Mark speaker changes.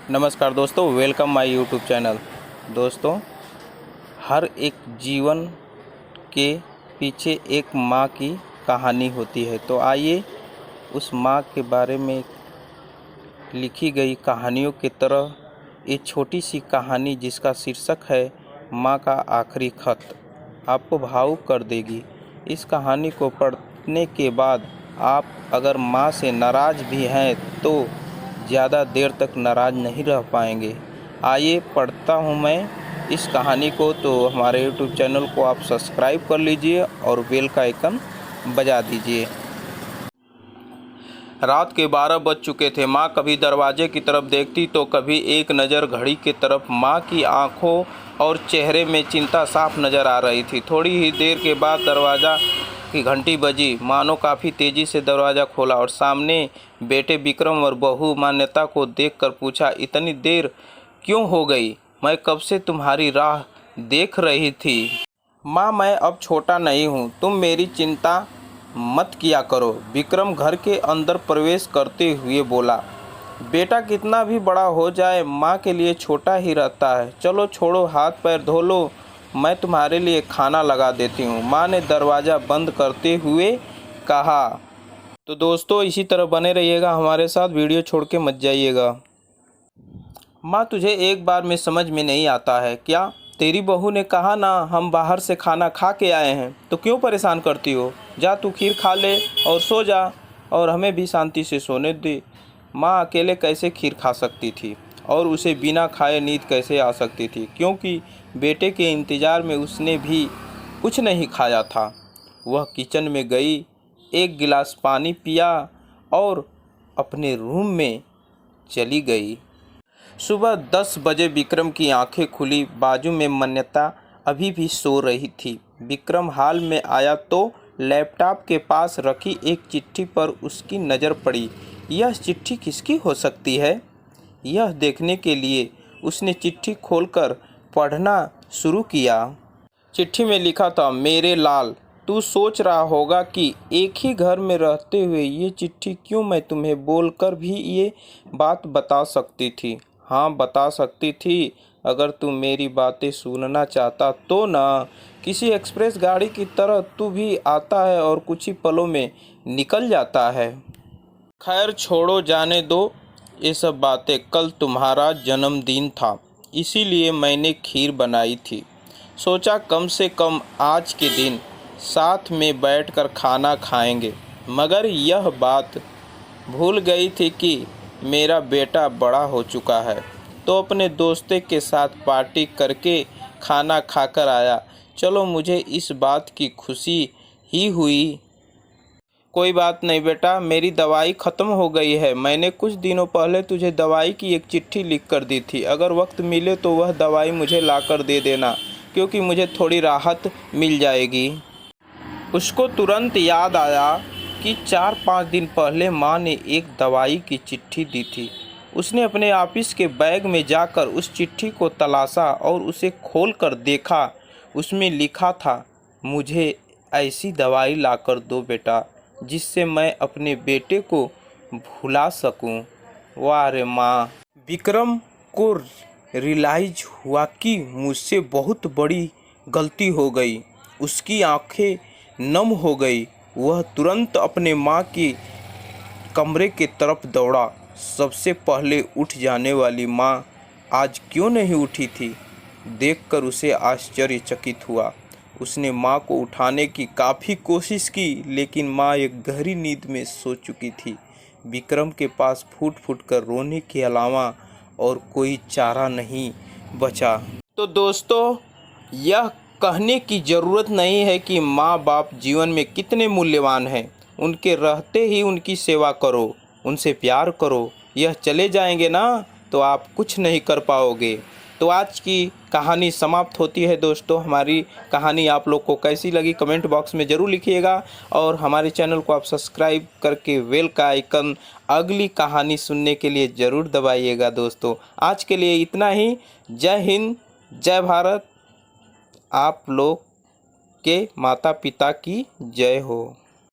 Speaker 1: नमस्कार दोस्तों, welcome my YouTube channel. दोस्तों, हर एक जीवन के पीछे एक माँ की कहानी होती है। तो आइए उस माँ के बारे में लिखी गई कहानियों की तरह ये छोटी सी कहानी जिसका शीर्षक है माँ का आखिरी खत, आपको भावुक कर देगी। इस कहानी को पढ़ने के बाद आप अगर माँ से नाराज़ भी हैं तो ज़्यादा देर तक नाराज़ नहीं रह पाएंगे। आइए पढ़ता हूँ मैं इस कहानी को। तो हमारे यूट्यूब चैनल को आप सब्सक्राइब कर लीजिए और बेल का आइकन बजा दीजिए। रात के 12 बज चुके थे। माँ कभी दरवाजे की तरफ देखती तो कभी एक नज़र घड़ी की तरफ। माँ की आंखों और चेहरे में चिंता साफ नज़र आ रही थी। थोड़ी ही देर के बाद दरवाज़ा की घंटी बजी। माँ ने काफ़ी तेज़ी से दरवाज़ा खोला और सामने बेटे विक्रम और बहू मान्यता को देखकर पूछा, इतनी देर क्यों हो गई? मैं कब से तुम्हारी राह देख रही थी। माँ, मैं अब छोटा नहीं हूँ, तुम मेरी चिंता मत किया करो। विक्रम घर के अंदर प्रवेश करते हुए बोला, बेटा कितना भी बड़ा हो जाए माँ के लिए छोटा ही रहता है। चलो छोड़ो, हाथ पैर धो लो, मैं तुम्हारे लिए खाना लगा देती हूँ, माँ ने दरवाज़ा बंद करते हुए कहा। तो दोस्तों, इसी तरह बने रहिएगा हमारे साथ, वीडियो छोड़ के मत जाइएगा। माँ, तुझे एक बार में समझ में नहीं आता है क्या? तेरी बहू ने कहा ना, हम बाहर से खाना खा के आए हैं, तो क्यों परेशान करती हो? जा तू खीर खा ले और सो जा, और हमें भी शांति से सोने दे। माँ अकेले कैसे खीर खा सकती थी और उसे बिना खाए नींद कैसे आ सकती थी, क्योंकि बेटे के इंतज़ार में उसने भी कुछ नहीं खाया था। वह किचन में गई, एक गिलास पानी पिया और अपने रूम में चली गई। सुबह 10 बजे विक्रम की आंखें खुली। बाजू में मान्यता अभी भी सो रही थी। विक्रम हॉल में आया तो लैपटॉप के पास रखी एक चिट्ठी पर उसकी नज़र पड़ी। यह चिट्ठी किसकी हो सकती है? यह देखने के लिए उसने चिट्ठी खोलकर पढ़ना शुरू किया। चिट्ठी में लिखा था, मेरे लाल, तू सोच रहा होगा कि एक ही घर में रहते हुए ये चिट्ठी क्यों मैं तुम्हें बोलकर भी ये बात बता सकती थी। हाँ, बता सकती थी, अगर तू मेरी बातें सुनना चाहता तो ना। किसी एक्सप्रेस गाड़ी की तरह तू भी आता है और कुछ ही पलों में निकल जाता है। खैर छोड़ो, जाने दो ये सब बातें। कल तुम्हारा जन्मदिन था, इसीलिए मैंने खीर बनाई थी। सोचा कम से कम आज के दिन साथ में बैठकर खाना खाएंगे, मगर यह बात भूल गई थी कि मेरा बेटा बड़ा हो चुका है, तो अपने दोस्तों के साथ पार्टी करके खाना खाकर आया। चलो, मुझे इस बात की खुशी ही हुई। कोई बात नहीं बेटा, मेरी दवाई ख़त्म हो गई है। मैंने कुछ दिनों पहले तुझे दवाई की एक चिट्ठी लिख कर दी थी। अगर वक्त मिले तो वह दवाई मुझे लाकर दे देना, क्योंकि मुझे थोड़ी राहत मिल जाएगी। उसको तुरंत याद आया कि 4-5 दिन पहले माँ ने एक दवाई की चिट्ठी दी थी। उसने अपने ऑफिस के बैग में जाकर उस चिट्ठी को तलाशा और उसे खोलकर देखा। उसमें लिखा था, मुझे ऐसी दवाई लाकर दो बेटा, जिससे मैं अपने बेटे को भुला सकूं। वाह रे माँ! विक्रम को रियलाइज हुआ कि मुझसे बहुत बड़ी गलती हो गई। उसकी आंखें नम हो गई। वह तुरंत अपने माँ के कमरे की तरफ दौड़ा। सबसे पहले उठ जाने वाली माँ आज क्यों नहीं उठी थी, देखकर उसे आश्चर्यचकित हुआ। उसने माँ को उठाने की काफ़ी कोशिश की, लेकिन माँ एक गहरी नींद में सो चुकी थी। विक्रम के पास फूट फूट कर रोने के अलावा और कोई चारा नहीं बचा। तो दोस्तों, यह कहने की ज़रूरत नहीं है कि माँ बाप जीवन में कितने मूल्यवान हैं। उनके रहते ही उनकी सेवा करो, उनसे प्यार करो। यह चले जाएंगे ना तो आप कुछ नहीं कर पाओगे। तो आज की कहानी समाप्त होती है। दोस्तों, हमारी कहानी आप लोग को कैसी लगी कमेंट बॉक्स में ज़रूर लिखिएगा, और हमारे चैनल को आप सब्सक्राइब करके बेल का आइकन अगली कहानी सुनने के लिए ज़रूर दबाइएगा। दोस्तों, आज के लिए इतना ही। जय हिंद, जय भारत। आप लोग के माता पिता की जय हो।